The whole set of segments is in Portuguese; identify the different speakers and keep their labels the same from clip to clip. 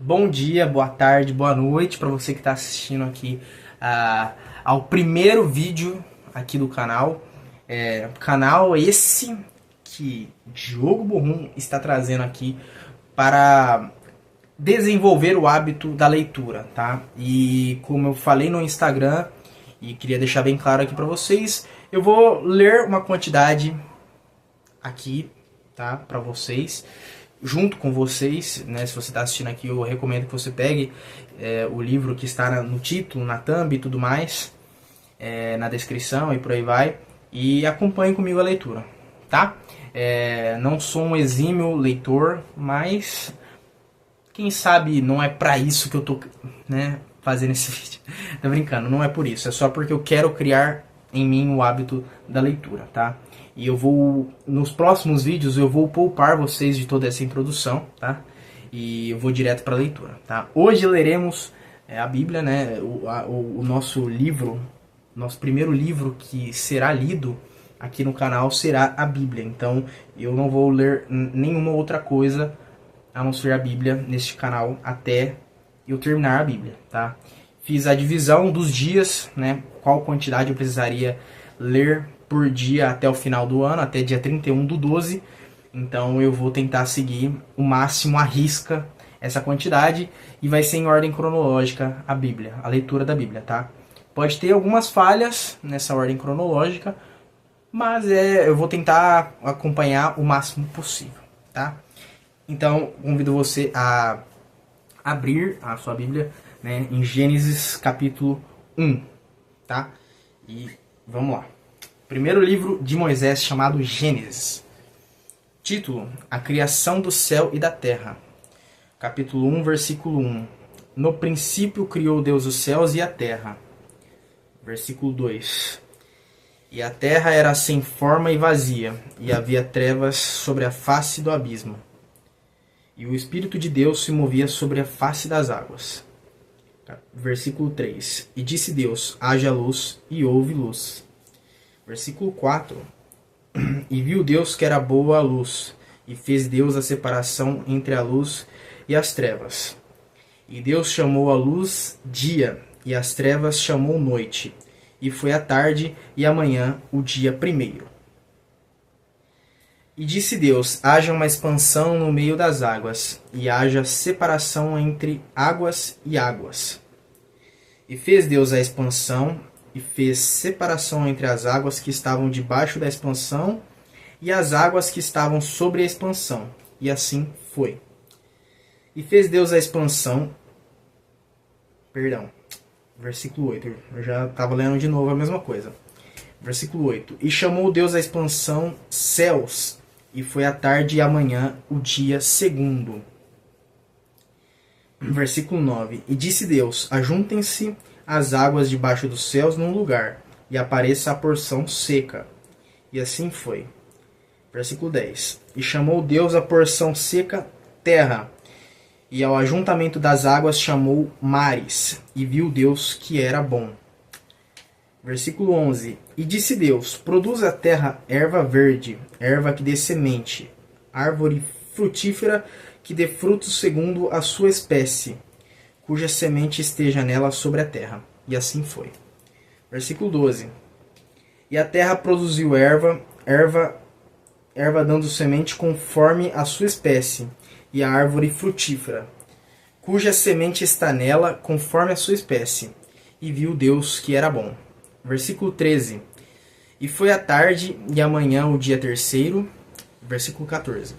Speaker 1: Bom dia, boa tarde, boa noite para você que está assistindo aqui ao primeiro vídeo aqui do canal. Canal esse que Diogo Borrum está trazendo aqui para desenvolver o hábito da leitura, tá? E como eu falei no Instagram e queria deixar bem claro aqui para vocês, eu vou ler uma quantidade aqui, tá, para vocês, junto com vocês, né? Se você está assistindo aqui, eu recomendo que você pegue o livro que está no título, na thumb e tudo mais, na descrição e por aí vai, e acompanhe comigo a leitura, tá? Não sou um exímio leitor, mas quem sabe não é pra isso que eu tô, né, fazendo esse vídeo. Tô brincando, não é por isso, é só porque eu quero criar em mim o hábito da leitura, tá? E eu vou, nos próximos vídeos, eu vou poupar vocês de toda essa introdução, tá? E eu vou direto para a leitura, tá? Hoje leremos a Bíblia, né? O nosso livro, nosso primeiro livro que será lido aqui no canal será a Bíblia. Então, eu não vou ler nenhuma outra coisa a não ser a Bíblia neste canal até eu terminar a Bíblia, tá? Fiz a divisão dos dias, né? Qual quantidade eu precisaria ler por dia até o final do ano, até dia 31/12. Então eu vou tentar seguir o máximo à risca essa quantidade e vai ser em ordem cronológica a Bíblia, a leitura da Bíblia, tá? Pode ter algumas falhas nessa ordem cronológica, mas eu vou tentar acompanhar o máximo possível, tá? Então convido você a abrir a sua Bíblia, né, em Gênesis capítulo 1, tá? E vamos lá. Primeiro livro de Moisés, chamado Gênesis. Título: A criação do céu e da terra. Capítulo 1, versículo 1. No princípio criou Deus os céus e a terra. Versículo 2. E a terra era sem forma e vazia, e havia trevas sobre a face do abismo. E o Espírito de Deus se movia sobre a face das águas. Versículo 3. E disse Deus: haja luz, e houve luz. Versículo 4. E viu Deus que era boa a luz, e fez Deus a separação entre a luz e as trevas. E Deus chamou a luz dia, e as trevas chamou noite. E foi a tarde e a manhã o dia primeiro. E disse Deus: haja uma expansão no meio das águas, e haja separação entre águas e águas. E fez Deus a expansão, e fez separação entre as águas que estavam debaixo da expansão e as águas que estavam sobre a expansão. E assim foi. E fez Deus a expansão... Versículo 8. Eu já estava lendo de novo a mesma coisa. Versículo 8. E chamou Deus a expansão céus, e foi a tarde e a manhã o dia segundo. Versículo 9. E disse Deus: ajuntem-se as águas debaixo dos céus num lugar, e apareça a porção seca. E assim foi. Versículo 10. E chamou Deus a porção seca terra, e ao ajuntamento das águas chamou mares, e viu Deus que era bom. Versículo 11. E disse Deus: produza a terra erva verde, erva que dê semente, árvore frutífera que dê frutos segundo a sua espécie, cuja semente esteja nela sobre a terra. E assim foi. Versículo 12. E a terra produziu erva dando semente conforme a sua espécie, e a árvore frutífera, cuja semente está nela conforme a sua espécie. E viu Deus que era bom. Versículo 13. E foi a tarde e a manhã o dia terceiro. Versículo 14.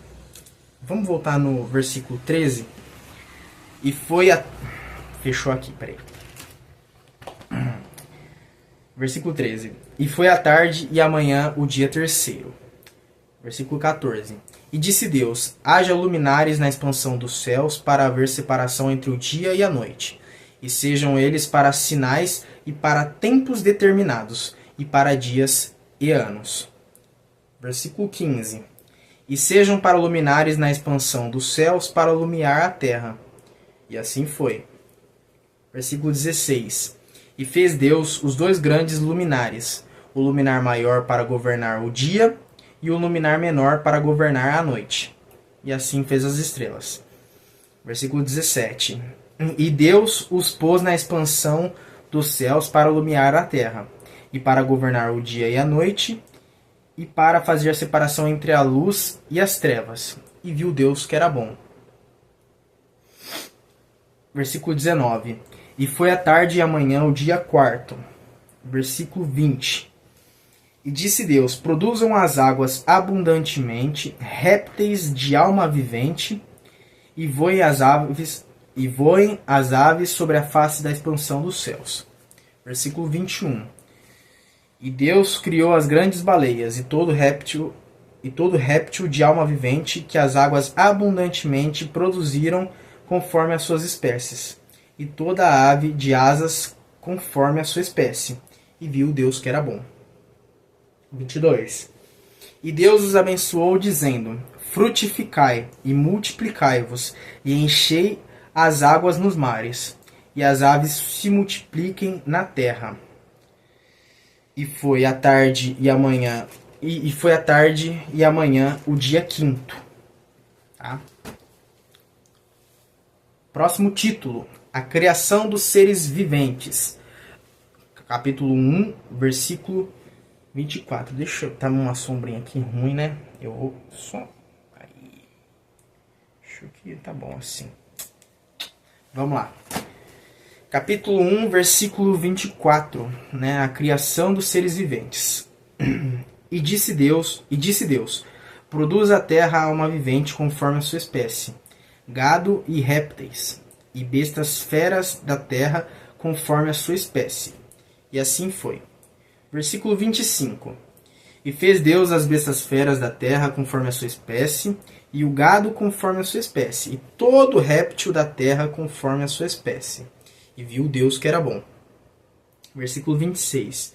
Speaker 1: Vamos voltar no versículo 13. E foi a... Fechou aqui, peraí. Versículo 13. E foi a tarde e a manhã o dia terceiro. Versículo 14. E disse Deus: haja luminares na expansão dos céus, para haver separação entre o dia e a noite. E sejam eles para sinais e para tempos determinados, e para dias e anos. Versículo 15. E sejam para luminares na expansão dos céus, para iluminar a terra. E assim foi. Versículo 16. E fez Deus os dois grandes luminares, o luminar maior para governar o dia, e o luminar menor para governar a noite. E assim fez as estrelas. Versículo 17. E Deus os pôs na expansão dos céus para iluminar a terra, e para governar o dia e a noite, e para fazer a separação entre a luz e as trevas. E viu Deus que era bom. Versículo 19. E foi a tarde e a manhã o dia quarto. Versículo 20. E disse Deus: produzam as águas abundantemente, répteis de alma vivente, e voem as aves sobre a face da expansão dos céus. Versículo 21. E Deus criou as grandes baleias e todo réptil de alma vivente que as águas abundantemente produziram conforme as suas espécies, e toda ave de asas conforme a sua espécie. E viu Deus que era bom. 22. E Deus os abençoou, dizendo: frutificai e multiplicai-vos, e enchei as águas nos mares, e as aves se multipliquem na terra. E foi a tarde e amanhã, e foi a tarde e amanhã o dia quinto. Tá? Próximo título: a criação dos seres viventes. Capítulo 1, versículo 24. Deixa eu... Tá uma sombrinha aqui ruim, né? Eu vou só... Aí. Acho que tá bom assim. Vamos lá. Capítulo 1, versículo 24, né? A criação dos seres viventes. E disse Deus, produz a terra alma vivente conforme a sua espécie, gado e répteis, e bestas feras da terra conforme a sua espécie. E assim foi. Versículo 25. E fez Deus as bestas feras da terra conforme a sua espécie, e o gado conforme a sua espécie, e todo réptil da terra conforme a sua espécie. E viu Deus que era bom. Versículo 26.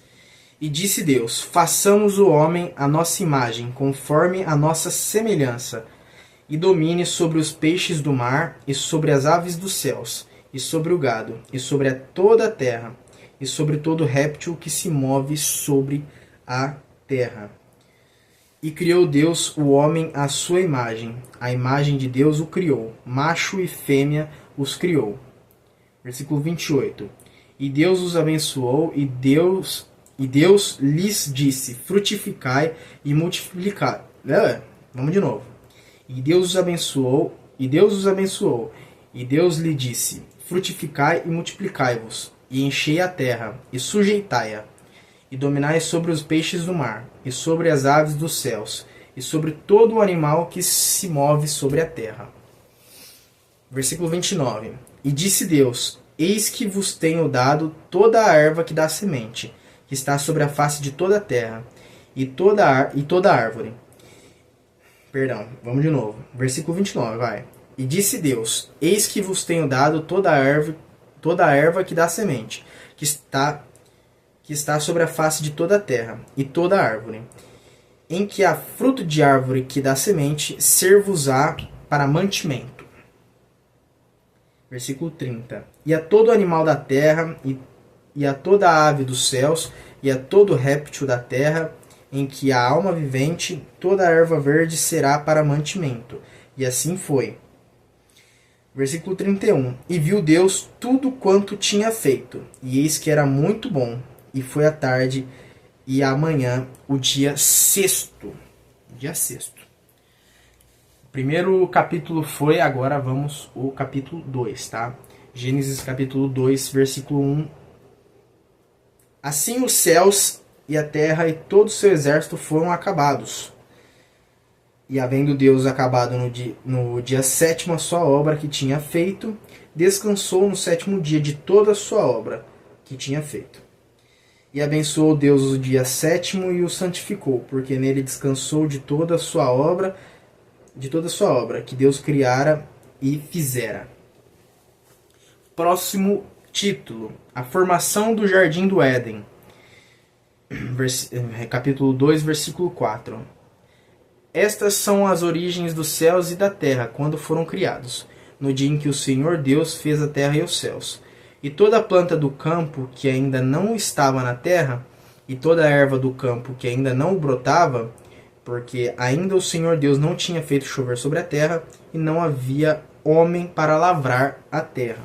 Speaker 1: E disse Deus: façamos o homem à nossa imagem, conforme a nossa semelhança, e domine sobre os peixes do mar, e sobre as aves dos céus, e sobre o gado, e sobre toda a terra, e sobre todo réptil que se move sobre a terra. E criou Deus o homem à sua imagem, a imagem de Deus o criou, macho e fêmea os criou. Versículo 28. E Deus os abençoou, e Deus lhes disse: frutificai e multiplicai. Vamos de novo. E Deus os abençoou, e Deus lhe disse: frutificai e multiplicai-vos, e enchei a terra, e sujeitai-a, e dominai sobre os peixes do mar, e sobre as aves dos céus, e sobre todo o animal que se move sobre a terra. Versículo 29. E disse Deus: eis que vos tenho dado toda a erva que dá semente, que está sobre a face de toda a terra, e toda árvore. Perdão, vamos de novo. Versículo 29, vai. E disse Deus: eis que vos tenho dado toda a erva que dá semente, que está sobre a face de toda a terra, e toda árvore, em que há fruto de árvore que dá semente, ser-vos-á para mantimento. Versículo 30. E a todo animal da terra, e a toda ave dos céus, e a todo réptil da terra, em que há alma vivente, toda a erva verde será para mantimento. E assim foi. Versículo 31. E viu Deus tudo quanto tinha feito, e eis que era muito bom. E foi a tarde e a manhã o dia sexto. Dia sexto. O primeiro capítulo foi, agora vamos o capítulo 2, tá? Gênesis capítulo 2, versículo 1. Assim os céus e a terra e todo o seu exército foram acabados. E havendo Deus acabado no dia sétimo a sua obra que tinha feito, descansou no sétimo dia de toda a sua obra que tinha feito. E abençoou Deus o dia sétimo e o santificou, porque nele descansou de toda a sua obra que Deus criara e fizera. Próximo título: a formação do jardim do Éden. Capítulo 2, versículo 4. Estas são as origens dos céus e da terra, quando foram criados, no dia em que o Senhor Deus fez a terra e os céus. E toda a planta do campo que ainda não estava na terra, e toda a erva do campo que ainda não porque ainda o Senhor Deus não tinha feito chover sobre a terra, e não havia homem para lavrar a terra.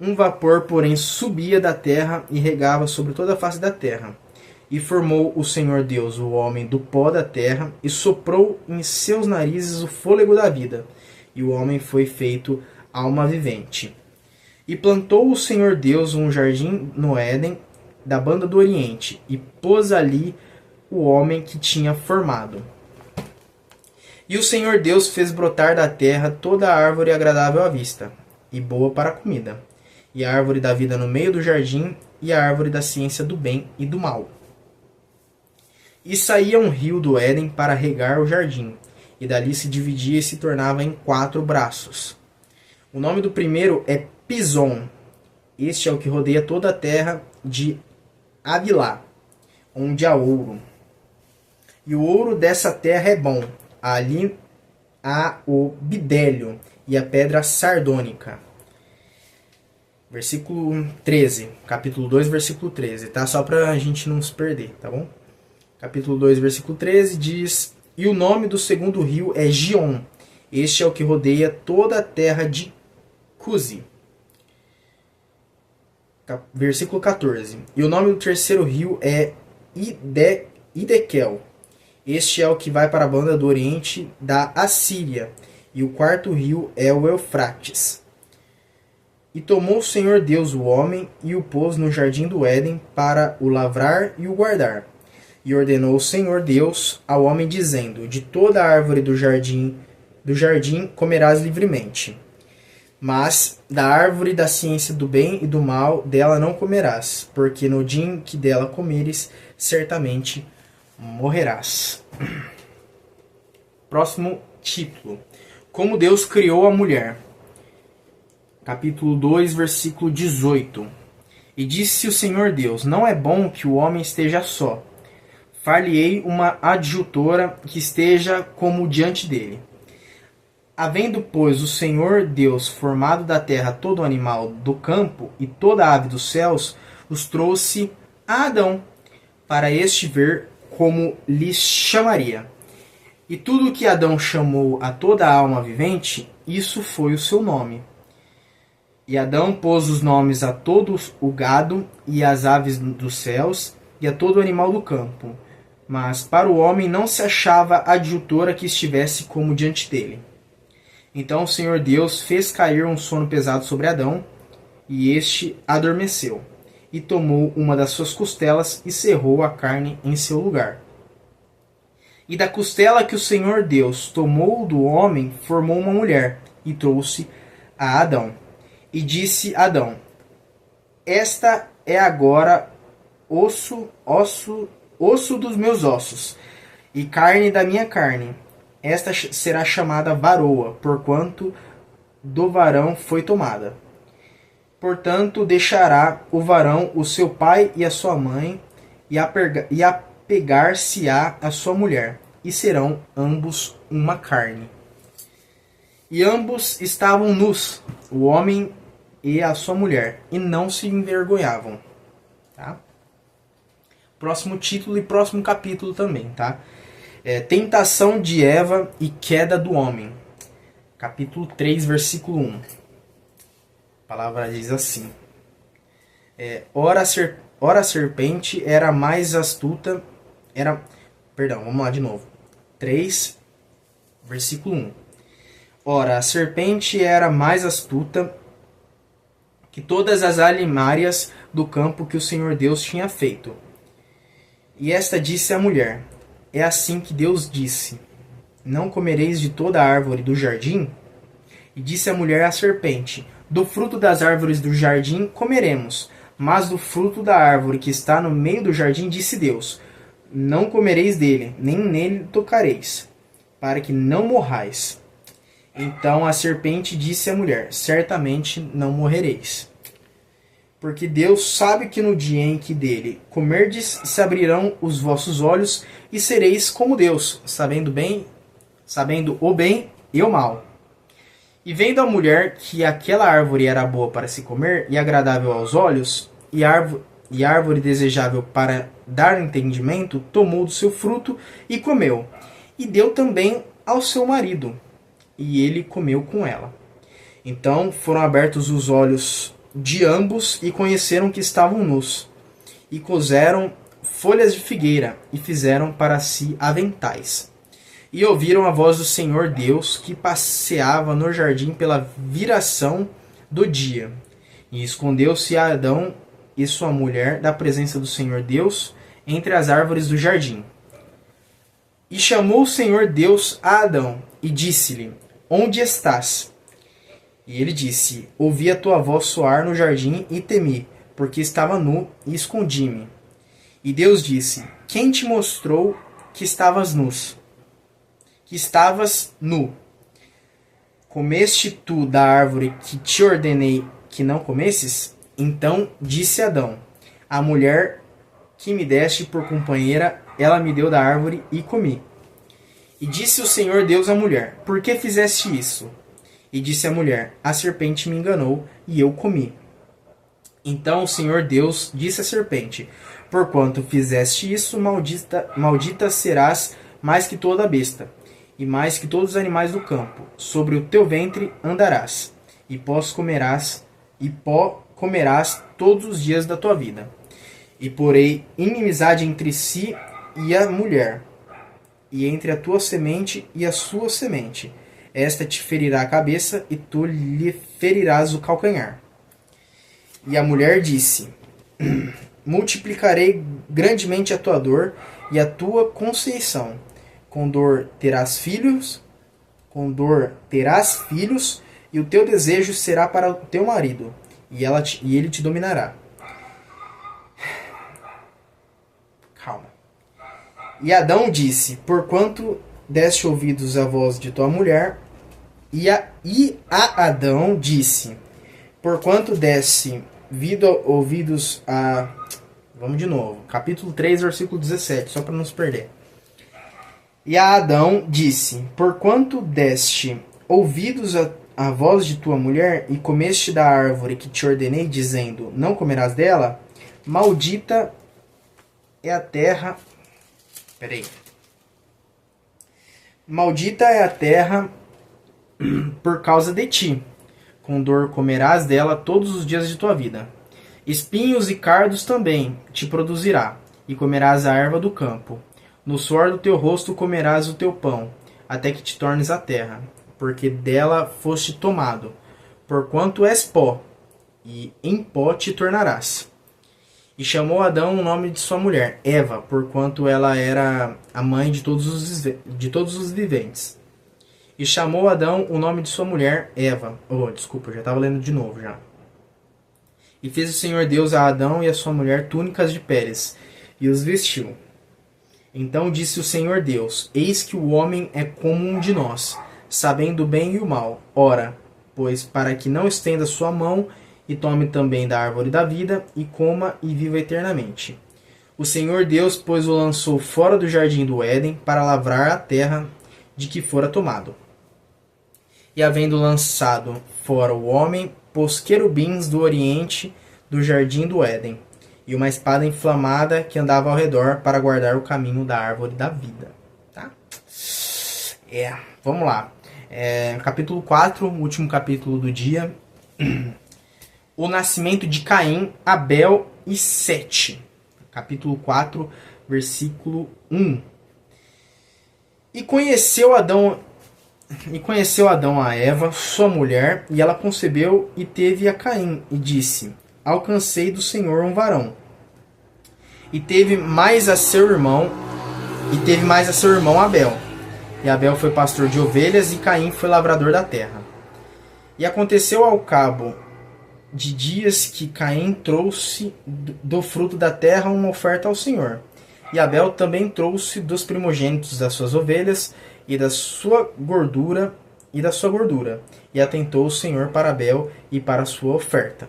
Speaker 1: Um vapor, porém, subia da terra e regava sobre toda a face da terra. E formou o Senhor Deus o homem do pó da terra, e soprou em seus narizes o fôlego da vida, e o homem foi feito alma vivente. E plantou o Senhor Deus um jardim no Éden, da banda do Oriente, e pôs ali o homem que tinha formado. E o Senhor Deus fez brotar da terra toda a árvore agradável à vista, e boa para a comida, e a árvore da vida no meio do jardim, e a árvore da ciência do bem e do mal. E saía um rio do Éden para regar o jardim, e dali se dividia e se tornava em 4 braços. O nome do primeiro é Pison. Este é o que rodeia toda a terra de Havilá, onde há ouro. E o ouro dessa terra é bom. Ali há o bidélio e a pedra sardônica. Versículo 13. Capítulo 2, versículo 13. Tá? Só pra a gente não se perder, tá bom? Capítulo 2, versículo 13 diz: E o nome do segundo rio é Gion. Este é o que rodeia toda a terra de Cusi. Versículo 14. E o nome do terceiro rio é Idekel. Este é o que vai para a banda do oriente da Assíria. E o quarto rio é o Eufrates. E tomou o Senhor Deus o homem e o pôs no jardim do Éden para o lavrar e o guardar. E ordenou o Senhor Deus ao homem, dizendo: De toda a árvore do jardim comerás livremente. Mas da árvore da ciência do bem e do mal dela não comerás, porque no dia em que dela comeres, certamente morrerás. Próximo título: Como Deus criou a mulher. Capítulo 2, versículo 18. E disse o Senhor Deus: Não é bom que o homem esteja só. Far-lhe-ei uma adjutora que esteja como diante dele. Havendo, pois, o Senhor Deus formado da terra todo animal do campo e toda ave dos céus, os trouxe a Adão, para este ver como lhes chamaria. E tudo o que Adão chamou a toda a alma vivente, isso foi o seu nome. E Adão pôs os nomes a todo o gado e às aves dos céus e a todo animal do campo. Mas para o homem não se achava adjutora que estivesse como diante dele. Então o Senhor Deus fez cair um sono pesado sobre Adão, e este adormeceu, e tomou uma das suas costelas e cerrou a carne em seu lugar. E da costela que o Senhor Deus tomou do homem, formou uma mulher, e trouxe a Adão. E disse Adão: Esta é agora osso dos meus ossos, e carne da minha carne. Esta será chamada varoa, porquanto do varão foi tomada. Portanto, deixará o varão o seu pai e a sua mãe, e apegar-se-á a sua mulher, e serão ambos uma carne. E ambos estavam nus, o homem e a sua mulher, e não se envergonhavam. Tá? Próximo título e próximo capítulo também, tá? Tentação de Eva e queda do homem. Capítulo 3, versículo 1. A palavra diz assim: Ora a serpente era mais astuta. Vamos lá de novo. 3, versículo 1. Ora, a serpente era mais astuta que todas as alimárias do campo que o Senhor Deus tinha feito. E esta disse à mulher: É assim que Deus disse: Não comereis de toda a árvore do jardim? E disse a mulher à serpente: Do fruto das árvores do jardim comeremos, mas do fruto da árvore que está no meio do jardim disse Deus: Não comereis dele, nem nele tocareis, para que não morrais. Então a serpente disse à mulher: Certamente não morrereis. Porque Deus sabe que no dia em que dele comerdes, se abrirão os vossos olhos, e sereis como Deus, sabendo o bem e o mal. E vendo a mulher que aquela árvore era boa para se comer, e agradável aos olhos, e árvore desejável para dar entendimento, tomou do seu fruto e comeu. E deu também ao seu marido, e ele comeu com ela. Então foram abertos os olhos de ambos e conheceram que estavam nus. E coseram folhas de figueira e fizeram para si aventais. E ouviram a voz do Senhor Deus que passeava no jardim pela viração do dia. E escondeu-se Adão e sua mulher da presença do Senhor Deus entre as árvores do jardim. E chamou o Senhor Deus a Adão e disse-lhe: Onde estás? E ele disse: Ouvi a tua voz soar no jardim e temi, porque estava nu e escondi-me. E Deus disse: Quem te mostrou que estavas nus? Que estavas nu? Comeste tu da árvore que te ordenei que não comesses? Então disse Adão: A mulher que me deste por companheira, ela me deu da árvore e comi. E disse o Senhor Deus à mulher: Por que fizeste isso? E disse a mulher: A serpente me enganou e eu comi. Então o Senhor Deus disse à serpente: Porquanto fizeste isso, maldita serás mais que toda besta, e mais que todos os animais do campo. Sobre o teu ventre andarás, e pó comerás todos os dias da tua vida. E porei inimizade entre si e a mulher, e entre a tua semente e a sua semente. Esta te ferirá a cabeça, e tu lhe ferirás o calcanhar. E a mulher disse: Multiplicarei grandemente a tua dor e a tua conceição. Com dor terás filhos, e o teu desejo será para o teu marido, e ele te dominará. Calma. E Adão disse: Porquanto deste ouvidos à voz de tua mulher, e a Adão disse: Porquanto deste ouvidos a... Vamos de novo. Capítulo 3, versículo 17, só para não se perder. E a Adão disse: Porquanto deste ouvidos a voz de tua mulher, e comeste da árvore que te ordenei, dizendo: Não comerás dela, maldita é a terra... Peraí. Maldita é a terra por causa de ti. Com dor comerás dela todos os dias de tua vida. Espinhos e cardos também te produzirá, e comerás a erva do campo. No suor do teu rosto comerás o teu pão, até que te tornes a terra, porque dela foste tomado. Porquanto és pó, e em pó te tornarás. E chamou Adão o nome de sua mulher, Eva, porquanto ela era a mãe de todos os viventes. E chamou Adão o nome de sua mulher, Eva. Desculpa, eu já estava lendo de novo já. E fez o Senhor Deus a Adão e a sua mulher túnicas de peles, e os vestiu. Então disse o Senhor Deus: Eis que o homem é como um de nós, sabendo o bem e o mal. Ora, pois para que não estenda sua mão, e tome também da árvore da vida, e coma e viva eternamente. O Senhor Deus, pois, o lançou fora do jardim do Éden, para lavrar a terra de que fora tomado. E havendo lançado fora o homem, pôs querubins do oriente do jardim do Éden, e uma espada inflamada que andava ao redor para guardar o caminho da árvore da vida. Tá? Vamos lá. Capítulo 4, o último capítulo do dia. O nascimento de Caim, Abel e Sete. Capítulo 4, versículo 1. E conheceu Adão a Eva, sua mulher, e ela concebeu e teve a Caim, e disse: Alcancei do Senhor um varão. E teve mais a seu irmão Abel. E Abel foi pastor de ovelhas, e Caim foi lavrador da terra. E aconteceu ao cabo de dias que Caim trouxe do fruto da terra uma oferta ao Senhor. E Abel também trouxe dos primogênitos das suas ovelhas e da sua gordura, e atentou o Senhor para Abel e para a sua oferta.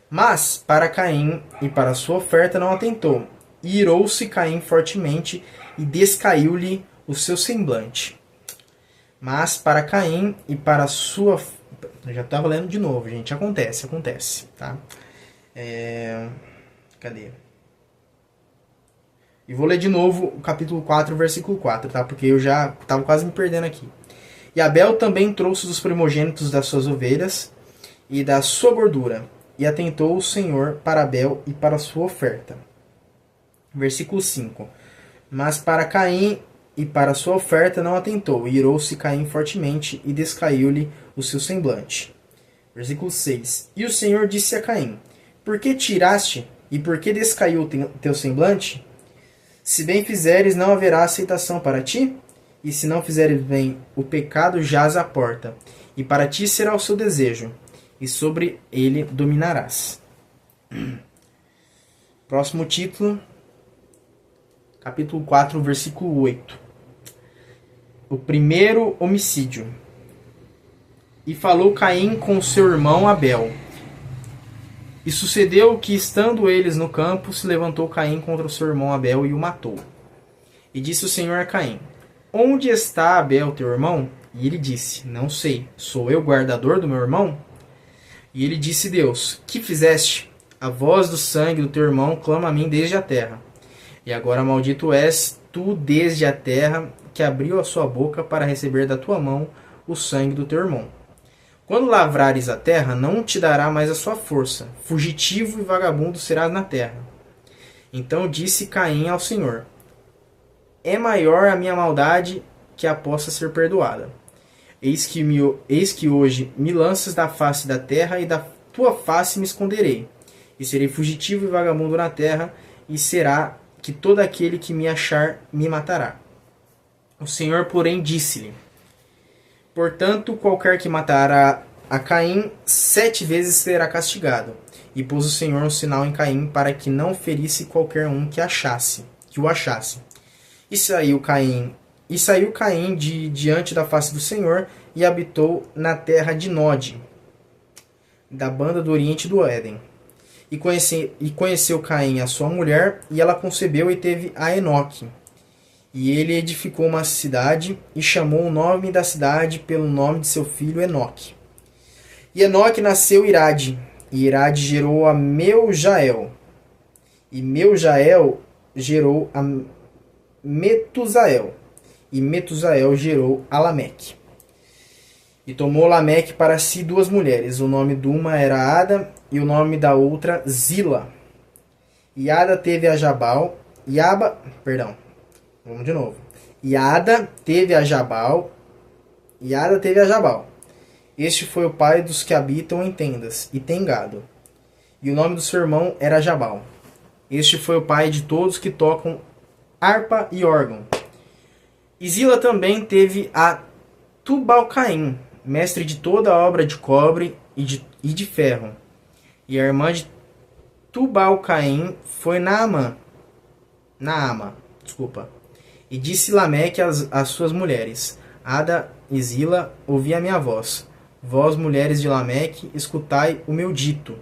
Speaker 1: Mas para Caim e para a sua oferta não atentou. E irou-se Caim fortemente, e descaiu-lhe o seu semblante. Mas para Caim e para a sua... Eu já estava lendo de novo, gente. Acontece, tá? Cadê? E vou ler de novo o capítulo 4, versículo 4, tá? Porque eu já estava quase me perdendo aqui. E Abel também trouxe dos primogênitos das suas ovelhas e da sua gordura, e atentou o Senhor para Abel e para a sua oferta. Versículo 5. Mas para Caim e para a sua oferta não atentou, e irou-se Caim fortemente, e descaiu-lhe o seu semblante. Versículo 6. E o Senhor disse a Caim: Por que tiraste, e por que descaiu o teu semblante? Se bem fizeres, não haverá aceitação para ti? E se não fizeres bem, o pecado jaz à porta, e para ti será o seu desejo, e sobre ele dominarás. Próximo título, capítulo 4, versículo 8. O primeiro homicídio. E falou Caim com seu irmão Abel. E sucedeu que, estando eles no campo, se levantou Caim contra o seu irmão Abel e o matou. E disse o Senhor a Caim: Onde está Abel, teu irmão? E ele disse: Não sei, sou eu guardador do meu irmão? E ele disse: Deus, que fizeste? A voz do sangue do teu irmão clama a mim desde a terra. E agora maldito és tu desde a terra, que abriu a sua boca para receber da tua mão o sangue do teu irmão. Quando lavrares a terra, não te dará mais a sua força. Fugitivo e vagabundo serás na terra. Então disse Caim ao Senhor: É maior a minha maldade que a possa ser perdoada. Eis que hoje me lanças da face da terra, e da tua face me esconderei. E serei fugitivo e vagabundo na terra, e será que todo aquele que me achar me matará. O Senhor, porém, disse-lhe: Portanto, qualquer que matar a Caim 7 vezes será castigado. E pôs o Senhor um sinal em Caim, para que não ferisse qualquer um que o achasse. E saiu Caim diante da face do Senhor, e habitou na terra de Nod, da banda do oriente do Éden. E conheceu Caim a sua mulher, e ela concebeu e teve a Enoque. E ele edificou uma cidade, e chamou o nome da cidade pelo nome de seu filho Enoque. E Enoque nasceu Irade, e Irade gerou a Meujael. E Meujael gerou a Metusael, e Metusael gerou a Lameque. E tomou Lameque para si 2 mulheres, o nome de uma era Ada, e o nome da outra Zila. E Ada teve a Jabal, e Ada teve a Jabal. Este foi o pai dos que habitam em tendas, e tem gado. E o nome do seu irmão era Jabal. Este foi o pai de todos que tocam harpa e órgão. E Zila também teve a Tubal-Caim, mestre de toda a obra de cobre e de ferro. E a irmã de Tubal-Caim foi Naama. E disse Lameque às suas mulheres: Ada e Zila, ouvi a minha voz. Vós, mulheres de Lameque, escutai o meu dito.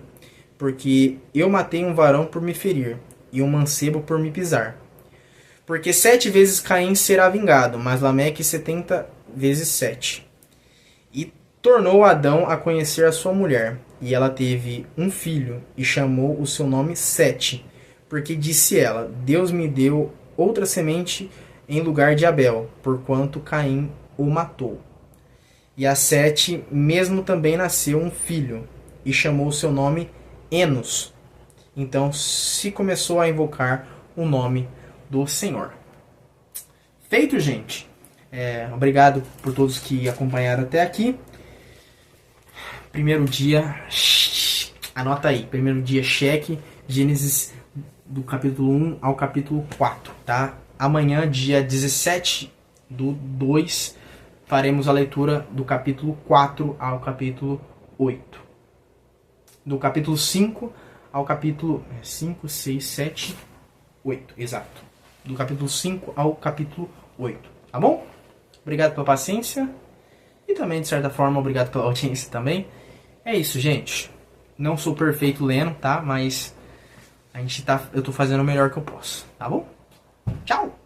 Speaker 1: Porque eu matei um varão por me ferir, e um mancebo por me pisar. Porque 7 vezes Caim será vingado, mas Lameque 70 vezes 7. E tornou Adão a conhecer a sua mulher, e ela teve um filho, e chamou o seu nome Sete, porque disse ela: Deus me deu outra semente em lugar de Abel, porquanto Caim o matou. E a Sete mesmo também nasceu um filho, e chamou o seu nome Enos. Então se começou a invocar o nome do Senhor. Feito, gente. Obrigado por todos que acompanharam até aqui. Primeiro dia, anota aí, primeiro dia, cheque, Gênesis do capítulo 1 ao capítulo 4, tá? Amanhã, dia 17/2, faremos a leitura do capítulo 4 ao capítulo 8. Do capítulo 5 ao capítulo 5, 6, 7, 8, exato. Do capítulo 5 ao capítulo 8, tá bom? Obrigado pela paciência e também, de certa forma, obrigado pela audiência também. É isso, gente. Não sou perfeito lendo, tá? Mas eu tô fazendo o melhor que eu posso, tá bom? Tchau!